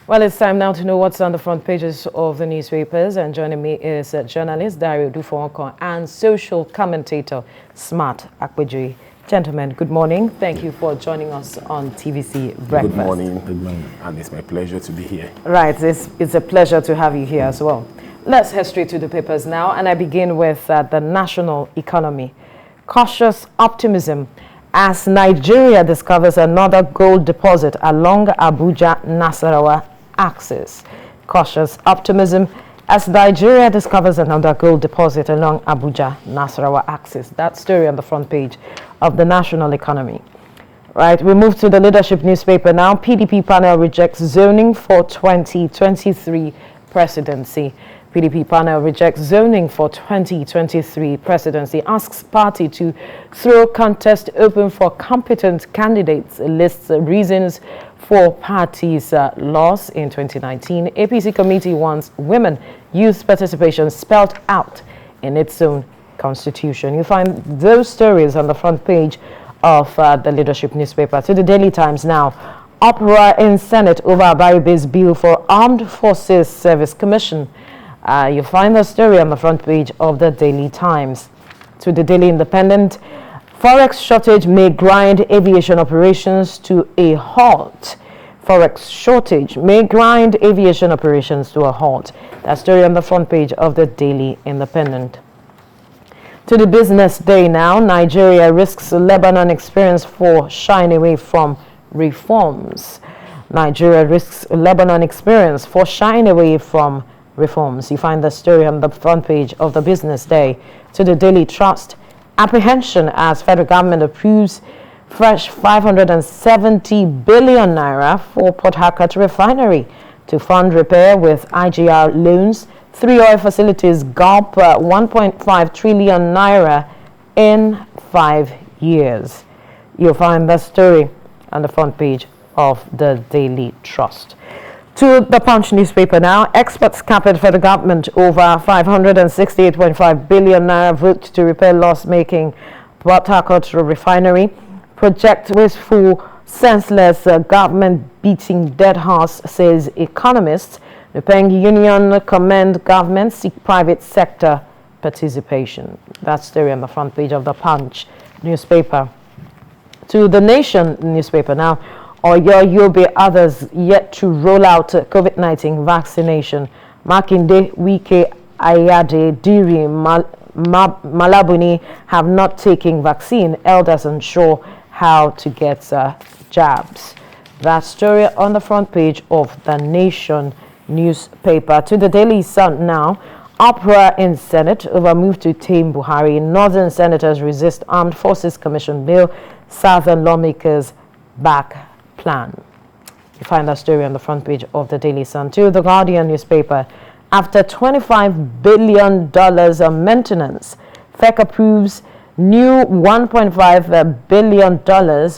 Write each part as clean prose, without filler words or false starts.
Well, it's time now to know what's on the front pages of the newspapers, and joining me is journalist Dario Dufonko and social commentator Smart Akweji. Gentlemen, good morning. Thank you for joining us on TVC Breakfast. Good morning. Good morning. And it's my pleasure to be here. Right, it's a pleasure to have you here as well. Let's head straight to the papers now, and I begin with the national economy. Cautious optimism as Nigeria discovers another gold deposit along Abuja-Nasarawa axis. Cautious optimism as Nigeria discovers another gold deposit along Abuja-Nasarawa axis. That story on the front page of the national economy. Right, we move to the leadership newspaper now. PDP panel rejects zoning for 2023 presidency. PDP panel rejects zoning for 2023 presidency, asks party to throw contest open for competent candidates, lists reasons for party's loss in 2019. APC committee wants women youth participation spelled out in its own constitution. You find those stories on the front page of the leadership newspaper. To the Daily Times now. Uproar in Senate over Abaribe's bill for Armed Forces Service Commission. You find the story on the front page of the Daily Times. To the Daily Independent, Forex shortage may grind aviation operations to a halt. Forex shortage may grind aviation operations to a halt. That story on the front page of the Daily Independent. To the Business Day now, Nigeria risks Lebanon experience for shying away from reforms. Nigeria risks Lebanon experience for shying away from reforms. You find the story on the front page of the Business Day. To the Daily Trust, apprehension as federal government approves fresh 570 billion naira for Port Harcourt Refinery to fund repair with IGR loans. 3 oil facilities gulp 1.5 trillion naira in 5 years. You'll find the story on the front page of the Daily Trust. To the Punch newspaper now, experts capped for the government over 568.5 billion naira vote to repair loss-making Port Harcourt Refinery. Project wasteful, senseless government beating dead horse, says economists. The Repairing Union commend government seek private sector participation. That story on the front page of the Punch newspaper. To the Nation newspaper now. Oyo Yobe others yet to roll out COVID-19 vaccination. Makinde, Wike, Ayade, Diri, Malabuni have not taken vaccine. Elders unsure how to get jabs. That story on the front page of the Nation newspaper. To the Daily Sun now. Uproar in Senate over move to tame Buhari. Northern senators resist Armed Forces Commission bill. Southern lawmakers back plan. You find that story on the front page of the Daily Sun. To the Guardian newspaper, after $25 billion on maintenance, FEC approves new $1.5 billion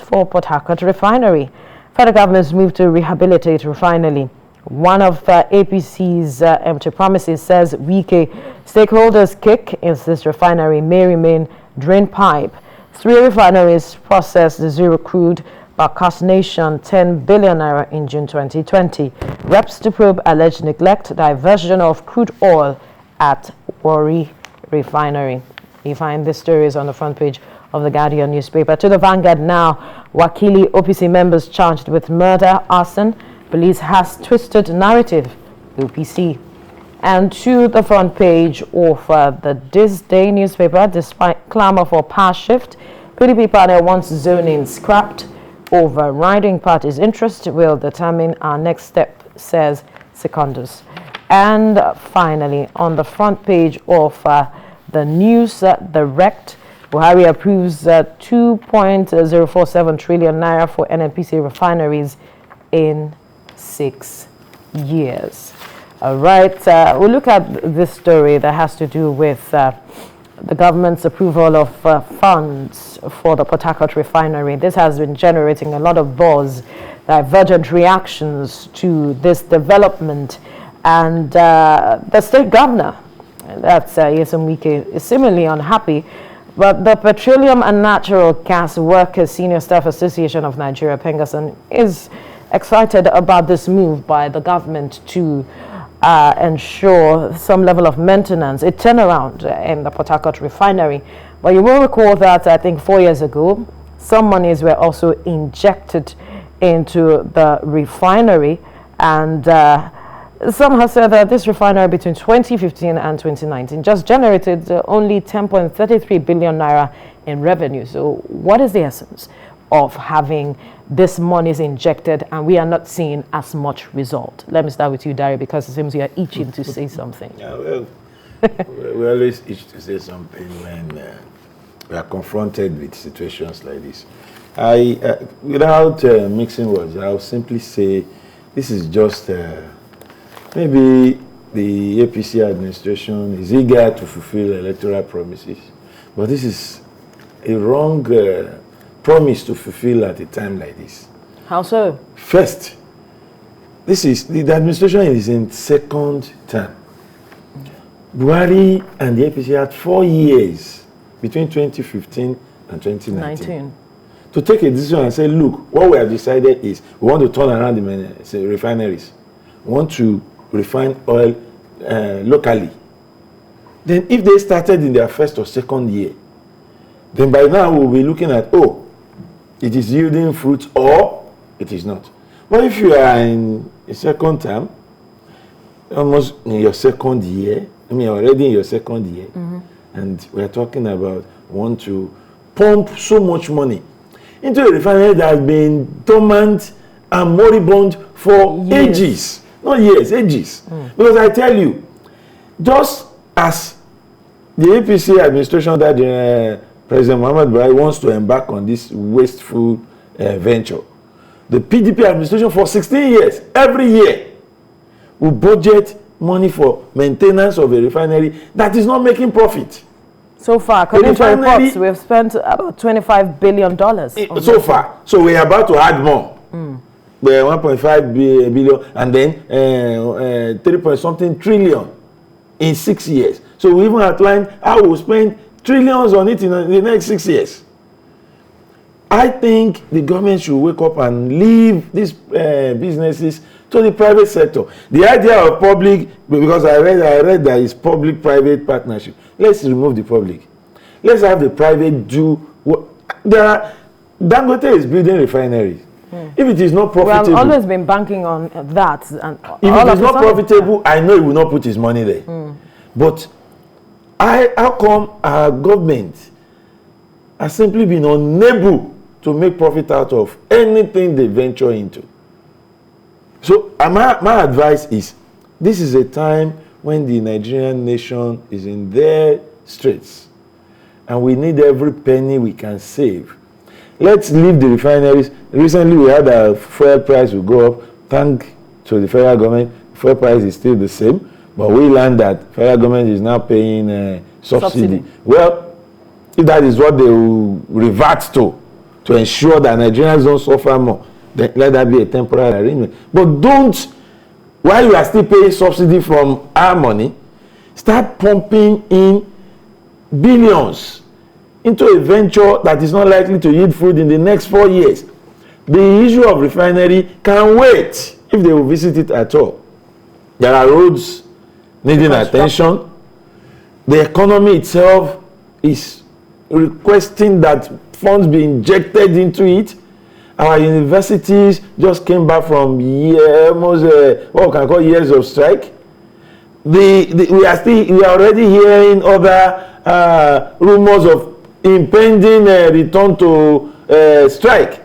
for Port Harcourt Refinery. Federal government's move to rehabilitate refinery. One of APC's empty promises, says Wike. Stakeholders kick in this refinery may remain drain pipe. 3 refineries processed zero crude, but cost nation 10 billion naira in June 2020. Reps to probe alleged neglect, diversion of crude oil at Warri Refinery. You find these stories on the front page of the Guardian newspaper. To the Vanguard now, Wakili OPC members charged with murder, arson. Police has twisted narrative, OPC. And to the front page of the This Day newspaper, despite clamor for power shift, PDP panel wants zoning scrapped. Overriding party's interest will determine our next step, says Secondus. And finally, on the front page of the news, direct, Buhari approves 2.047 trillion naira for NNPC Refineries in 6 years. All right, we'll look at this story that has to do with the government's approval of funds for the Port Harcourt Refinery. This has been generating a lot of buzz, divergent reactions to this development. And the state governor, that's Yesom Wike, is similarly unhappy. But the Petroleum and Natural Gas Workers Senior Staff Association of Nigeria, Pengasan, is excited about this move by the government to ensure some level of maintenance, a turnaround in the Port Harcourt refinery. But you will recall that I think 4 years ago, some monies were also injected into the refinery, and some have said that this refinery between 2015 and 2019 just generated only 10.33 billion naira in revenue. So what is the essence of having this monies injected and we are not seeing as much result? Let me start with you, Dari, because it seems you are itching to say something. Yeah, well, we always itch to say something when we are confronted with situations like this. Without mixing words, I'll simply say this is just maybe the APC administration is eager to fulfill electoral promises, but this is a wrong promise to fulfill at a time like this. How so? First, the administration is in second term. Buhari and the APC had 4 years between 2015 and 2019 to take a decision and say, look, what we have decided is we want to turn around the refineries. We want to refine oil locally. Then if they started in their first or second year, then by now we'll be looking at, oh, it is yielding fruit or it is not. But if you are in a second term, almost in your second year, already in your second year, and we're talking about want to pump so much money into a refinery that has been dormant and moribund for ages. Not years, ages. Because I tell you, just as the APC administration that President Muhammad Buhari wants to embark on this wasteful venture, the PDP administration for 16 years, every year, will budget money for maintenance of a refinery that is not making profit. So far, according to reports, we have spent about $25 billion. So far. So we are about to add more. We're 1.5 billion and then 3 trillion in 6 years. So we even outlined how we'll spend trillions on it in the next 6 years. I think the government should wake up and leave these businesses to the private sector. The idea of public, because I read that it's public-private partnership. Let's remove the public. Let's have the private do what. Dangote is building refineries. If it is not profitable, I've always been banking on that. And if it is not profitable, I know he will not put his money there. But how come our government has simply been unable to make profit out of anything they venture into? So my advice is, this is a time when the Nigerian nation is in their straits, and we need every penny we can save. Let's leave the refineries. Recently, we had a fuel price will go up. Thanks to the federal government, fuel price is still the same, but we learned that federal government is now paying subsidy. Well, if that is what they will revert to ensure that Nigerians don't suffer more, then let that be a temporary arrangement. But don't, while you are still paying subsidy from our money, start pumping in billions into a venture that is not likely to yield fruit in the next 4 years. The issue of refinery can wait if they will visit it at all. There are roads needing attention. The economy itself is requesting that funds be injected into it. Our universities just came back from almost what we can call years of strike. We are already hearing other rumors of impending return to strike.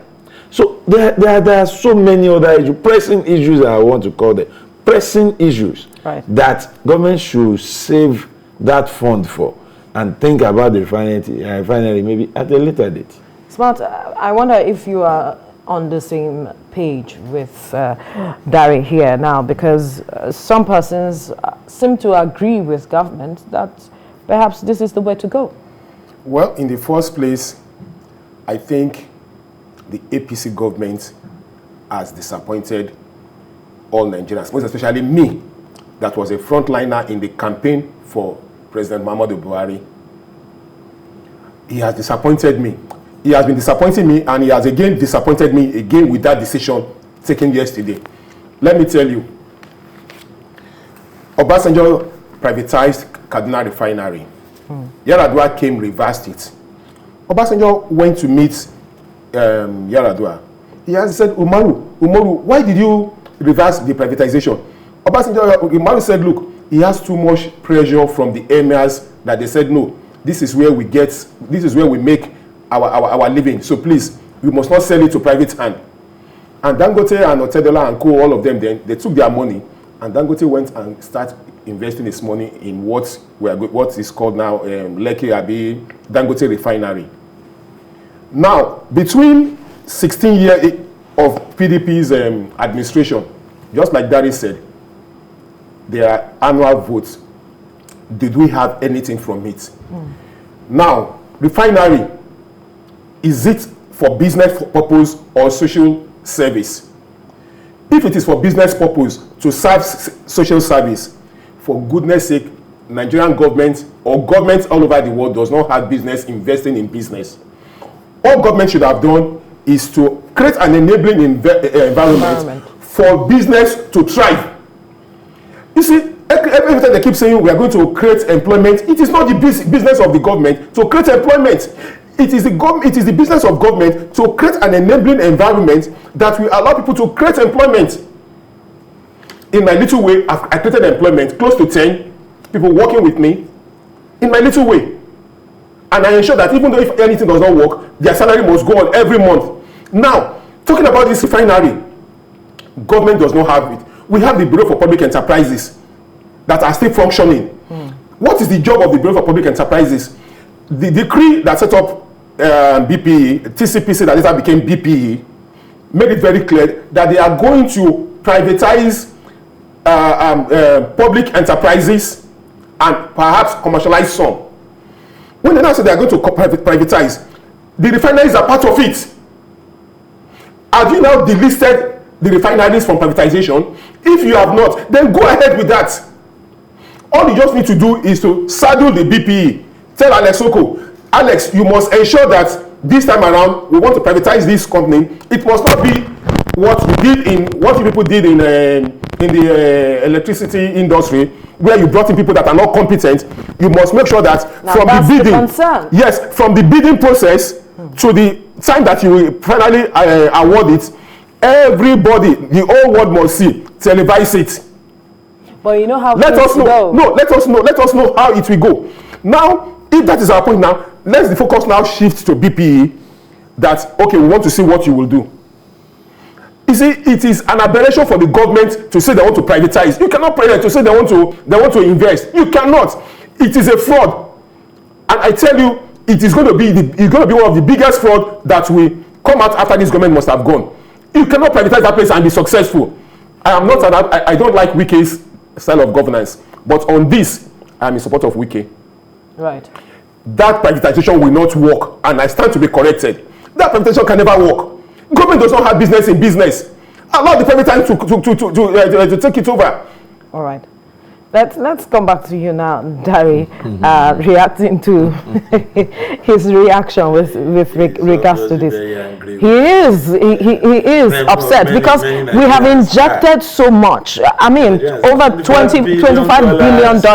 So there are so many other issues, pressing issues I want to call them, pressing issues that government should save that fund for and think about the refinery maybe at a later date. Smart, I wonder if you are on the same page with Dari here now, because some persons seem to agree with government that perhaps this is the way to go. Well, in the first place, I think the APC government has disappointed all Nigerians, most especially me, that was a frontliner in the campaign for President Muhammadu Buhari. He has disappointed me. He has been disappointing me, and he has again disappointed me again with that decision taken yesterday. Let me tell you, Obasanjo privatized Kaduna Refinery. Yar'Adua came, reversed it. Obasanjo went to meet Yar'Adua. He has said, Umaru, why did you reverse the privatization? Umaru said, look, he has too much pressure from the emirs that they said, no, this is where we make our living. So please, we must not sell it to private hand. And Dangote and Otedola and Co, all of them, then they took their money, and Dangote went and started investing his money in what is called now Lekki Abi Dangote Refinery. Now, between 16 years of PDP's administration, just like Dari said, there are annual votes. Did we have anything from it? Now, refinery, is it for business purpose or social service? If it is for business purpose, to serve social service, for goodness sake, Nigerian government or governments all over the world does not have business investing in business. All government should have done is to create an enabling environment for business to thrive. You see, every time they keep saying we are going to create employment, it is not the business of the government to create employment. It is the business of government to create an enabling environment that will allow people to create employment. In my little way, I created employment, close to 10 people working with me in my little way. And I ensure that even though if anything does not work, their salary must go on every month. Now, talking about this refinery, government does not have it. We have the Bureau for Public Enterprises that are still functioning. What is the job of the Bureau for Public Enterprises? The decree that set up BPE, TCPC that later became BPE, made it very clear that they are going to privatize public enterprises and perhaps commercialize some. When they now say they are going to privatize, the refineries are part of it. Have you now delisted the refineries from privatization? If you have not, then go ahead with that. All you just need to do is to saddle the BPE. Tell Alex Oko, Alex, you must ensure that this time around we want to privatize this company. It must not be what people did in the electricity industry, where you brought in people that are not competent. You must make sure that now from the bidding, yes, from the bidding process to the time that you will finally award it, everybody, the whole world must see, televise it. But you know how let us know how it will go. Now, if that is our point now, let's the focus now shift to BPE, that okay, we want to see what you will do. You see, it is an aberration for the government to say they want to privatize. You cannot privatize to say they want to invest. You cannot. It is a fraud. And I tell you, it's going to be one of the biggest fraud that will come out after this government must have gone. You cannot privatize that place and be successful. I don't like Wike's style of governance, but on this, I am in support of Wike. Right. That privatization will not work, and I stand to be corrected. That privatization can never work. Government does not have business in business. Allow the private time to take it over. All right. Let's come back to you now, Dari, reacting to his reaction with regards to this. He is upset because we have injected so much. I mean, over $25 billion,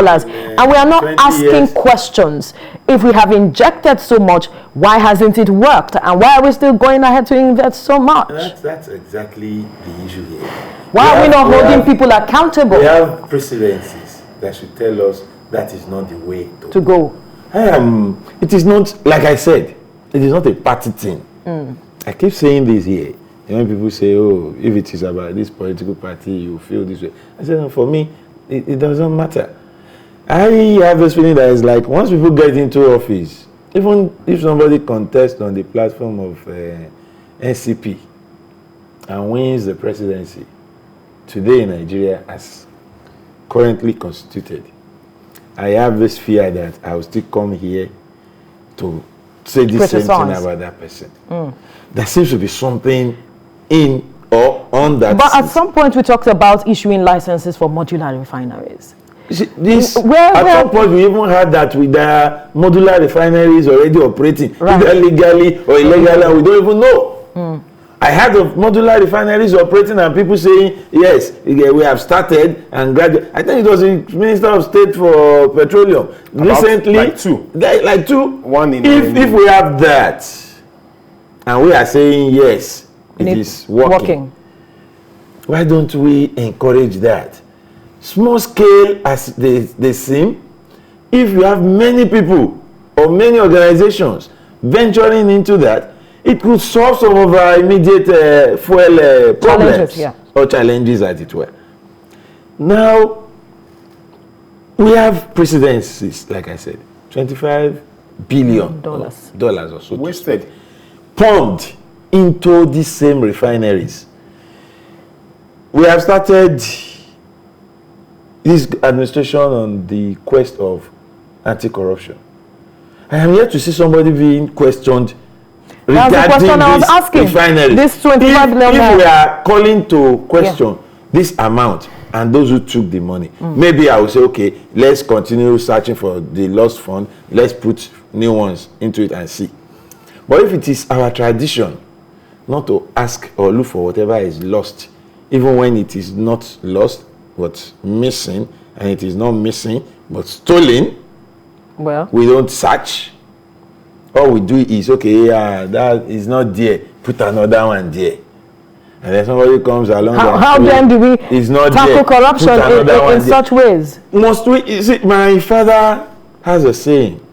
and we are not asking questions. If we have injected so much, why hasn't it worked? And why are we still going ahead to invest so much? That's exactly the issue here. Why are we not holding people accountable? We have precedences that should tell us that is not the way to go. It is not, like I said, it is not a party thing. I keep saying this here. And when people say, oh, if it is about this political party, you feel this way. I say, no, for me, it doesn't matter. I have this feeling that it's like once people get into office, even if somebody contests on the platform of NCP and wins the presidency, today in Nigeria as currently constituted, I have this fear that I will still come here to say the same thing about that person. There seems to be something in or on that. But at some point we talked about issuing licenses for modular refineries. See, at some point we even had that with the modular refineries already operating, either legally or illegally, and we don't even know. I heard of modular refineries operating and people saying, yes, we have started and gradually. I think it was the Minister of State for Petroleum recently. Like two. Like two. One in if we have that, and we are saying, yes, it is working. Why don't we encourage that? Small scale as they seem, if you have many people or many organizations venturing into that, it could solve some of our immediate fuel problems or challenges, as it were. Now, we have precedences, like I said, $25 billion or so. Wasted. Pumped into these same refineries. We have started this administration on the quest of anti-corruption. I am yet to see somebody being questioned regarding this refinery. This 25 billion. If we are calling to question this amount and those who took the money, maybe I will say, okay, let's continue searching for the lost fund. Let's put new ones into it and see. But if it is our tradition not to ask or look for whatever is lost, even when it is not lost but missing, and it is not missing but stolen, well, we don't search. All we do is, okay, that is not there, put another one there. And then somebody comes along. How then do we tackle corruption in such ways? Must we? You see, my father has a saying: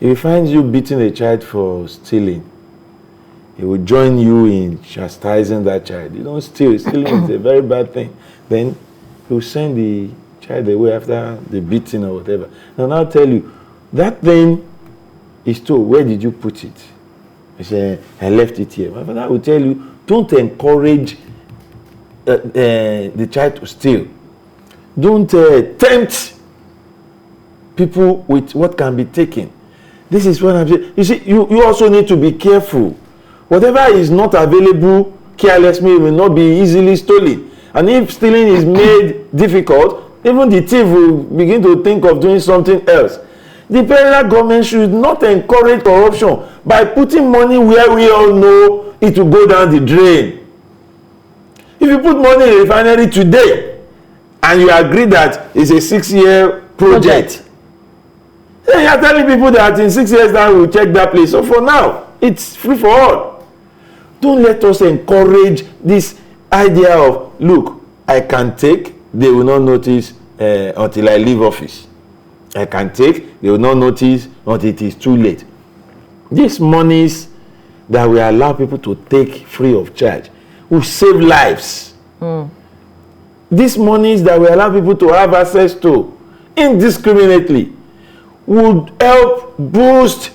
if he finds you beating a child for stealing, he will join you in chastising that child. You don't steal. Stealing is a very bad thing. Then he will send the child away after the beating or whatever. And I'll tell you, that thing is told, where did you put it? I say, I left it here. My father will tell you, don't encourage the child to steal. Don't tempt people with what can be taken. This is what I'm saying. You see, you also need to be careful. Whatever is not available carelessly will not be easily stolen. And if stealing is made difficult, even the thief will begin to think of doing something else. The federal government should not encourage corruption by putting money where we all know it will go down the drain. If you put money in a refinery today and you agree that it's a 6-year project, then you are telling people that in 6 years time we'll check that place. So for now, it's free for all. Don't let us encourage this idea of, look, I can take, they will not notice until I leave office. I can take, they will not notice until it is too late. These monies that we allow people to take free of charge will save lives. These monies that we allow people to have access to indiscriminately would help boost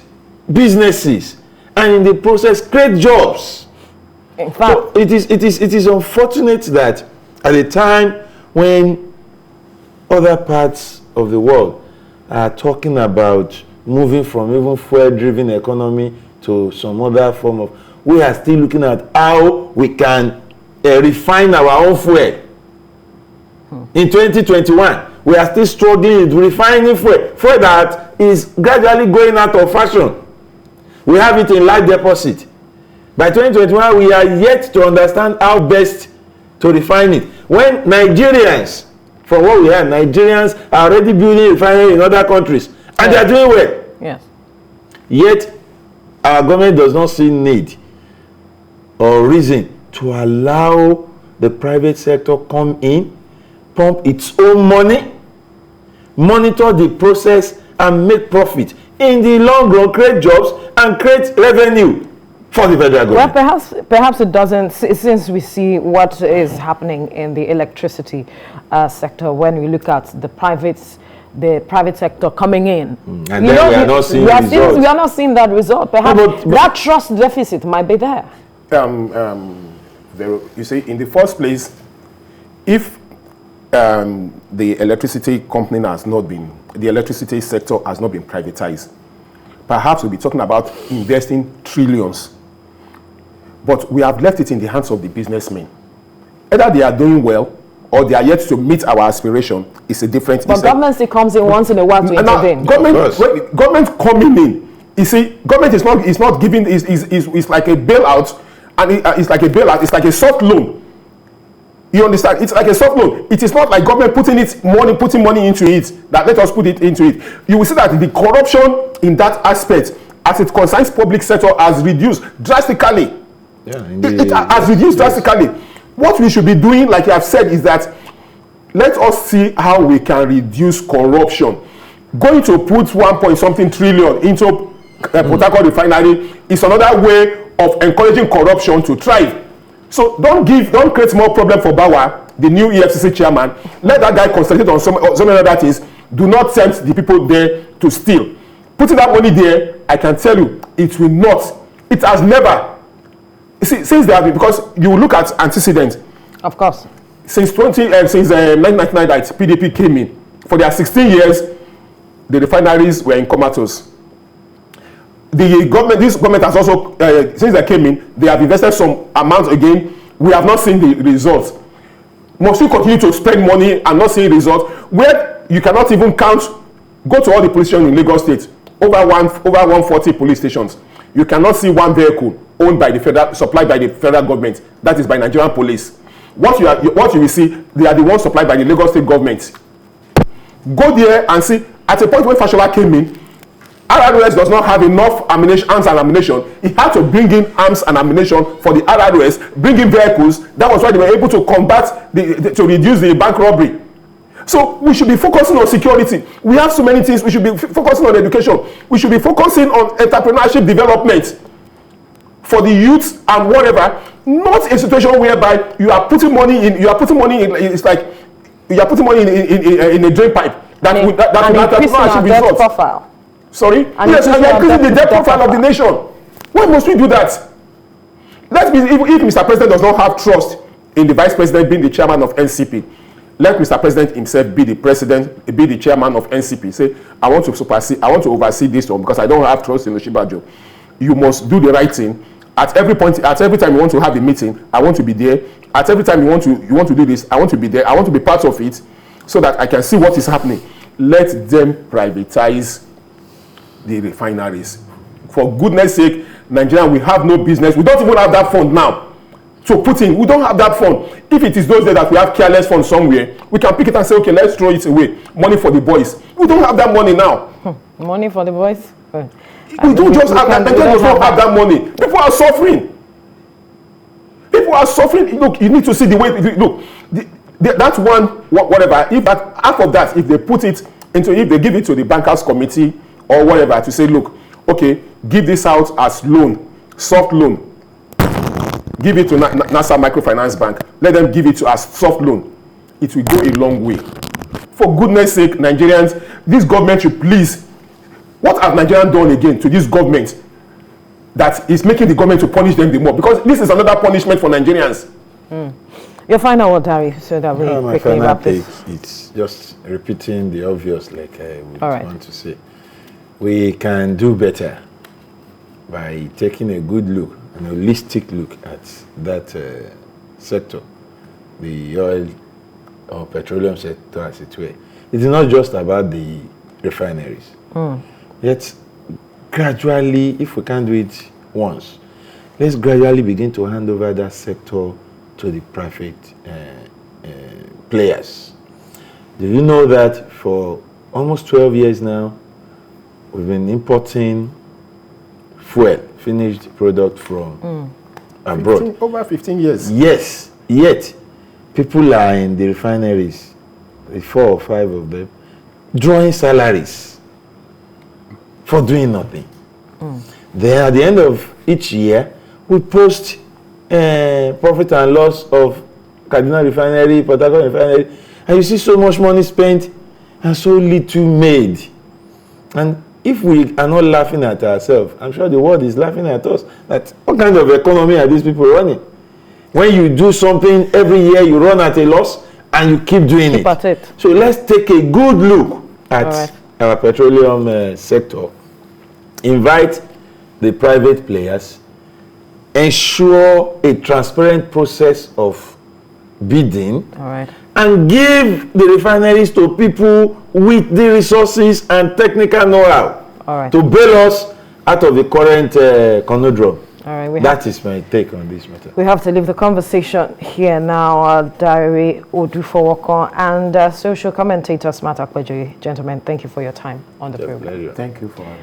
businesses and in the process create jobs. In fact, so it is unfortunate that at a time when other parts of the world are talking about moving from even fuel-driven economy to some other form of, we are still looking at how we can refine our own fuel. In 2021, we are still struggling with refining fuel that is gradually going out of fashion. We have it in large deposit. By 2021, we are yet to understand how best to refine it. When Nigerians, from what we heard, Nigerians are already building refineries in other countries, and they are doing well. Yes. Yet, our government does not see need or reason to allow the private sector come in, pump its own money, monitor the process, and make profit. In the long run, create jobs and create revenue for the federal government. Well, perhaps it doesn't, since we see what is happening in the electricity sector when we look at the private sector coming in. And then we are not seeing results. We are not seeing that result. Perhaps that trust deficit might be there. You see, in the first place, if the electricity sector has not been privatized, perhaps we'll be talking about investing trillions. But we have left it in the hands of the businessmen. Either they are doing well or they are yet to meet our aspiration. It's a different. But government still comes in once in a while to intervene. Government coming in. You see, government is not giving. Is like a bailout, and it's like a bailout. It's like a soft loan. You understand? It's like a soft loan. It is not like government putting money into it, that let us put it into it. You will see that the corruption in that aspect, as it concerns public sector, has reduced drastically. Yeah, it has reduced drastically. What we should be doing, like you have said, is that let us see how we can reduce corruption. Going to put 1.something trillion into Port Harcourt Refinery is another way of encouraging corruption to thrive. So don't create more problem for Bawa, the new EFCC chairman. Let that guy concentrate on some other things. Do not tempt the people there to steal. Putting that money there, I can tell you, it will not. It has never. See, since they have been, because you look at antecedents. Of course. Since 1999 that PDP came in, for their 16 years, the refineries were in comatose. This government has also, since they came in, they have invested some amount again. We have not seen the results. Must we continue to spend money and not see results? Where you cannot even count, go to all the police stations in Lagos State, over 140 police stations. You cannot see one vehicle owned by the federal, supplied by the federal government. That is by Nigerian police. What you will see, they are the ones supplied by the Lagos State government. Go there and see. At a point when Fashola came in, RROS does not have enough ammunition, arms and ammunition. He had to bring in arms and ammunition for the RROS, bring in vehicles. That was why they were able to combat, to reduce the bank robbery. So we should be focusing on security. We have so many things. We should be focusing on education. We should be focusing on entrepreneurship development for the youth and whatever. Not a situation whereby you are putting money in. It's like you are putting money in a drain pipe that entrepreneurship results. Profile. Sorry? Yes, and we are increasing the debt profile of the nation. Why must we do that? If Mr. President does not have trust in the Vice President being the chairman of NCP, let Mr. President himself be the chairman of NCP. Say, I want to oversee this one because I don't have trust in Oshibajo. You must do the right thing. At every time you want to have a meeting, I want to be there. At every time you want to do this, I want to be there. I want to be part of it so that I can see what is happening. Let them privatize the refineries. For goodness sake, Nigeria, we have no business. We don't even have that fund now to put in. We don't have that fund. If it is those days that we have careless fund somewhere, we can pick it and say, okay, let's throw it away. Money for the boys. We don't have that money now. Money for the boys? We don't just have that. Nigeria does not have that money. People are suffering. People are suffering. Look, you need to see the way. Look, that one, whatever. If that half of that, if they put it into, if they give it to the bankers committee or whatever, to say, look, okay, give this out as loan, soft loan. Give it to NASA Microfinance Bank. Let them give it to us soft loan. It will go a long way. For goodness sake, Nigerians, this government should please. What have Nigerians done again to this government that is making the government to punish them the more? Because this is another punishment for Nigerians. Your final word, Harry, so that we quickly wrap this. It's just repeating the obvious, like I would want to say. We can do better by taking a good look, an holistic look at that sector, the oil or petroleum sector as it were. It is not just about the refineries. Yet, gradually, if we can't do it once, let's gradually begin to hand over that sector to the private players. Do you know that for almost 12 years now, we've been importing fuel, finished product from abroad? Over 15 years. Yes, yet people are in the refineries, the 4 or 5 of them, drawing salaries for doing nothing. Then at the end of each year, we post profit and loss of Kaduna Refinery, Port Harcourt Refinery, and you see so much money spent and so little made. And if we are not laughing at ourselves, I'm sure the world is laughing at us. That what kind of economy are these people running? When you do something every year, you run at a loss and you keep doing it. So let's take a good look at our petroleum sector. Invite the private players, ensure a transparent process of bidding, and give the refineries to people with the resources and technical know-how to bail us out of the current conundrum. All right, That is my take on this matter. we have to leave the conversation here now. Diary Odufowoko and social commentator Smart Akpejoye. Gentlemen, thank you for your time on the program. Pleasure. Thank you for having me.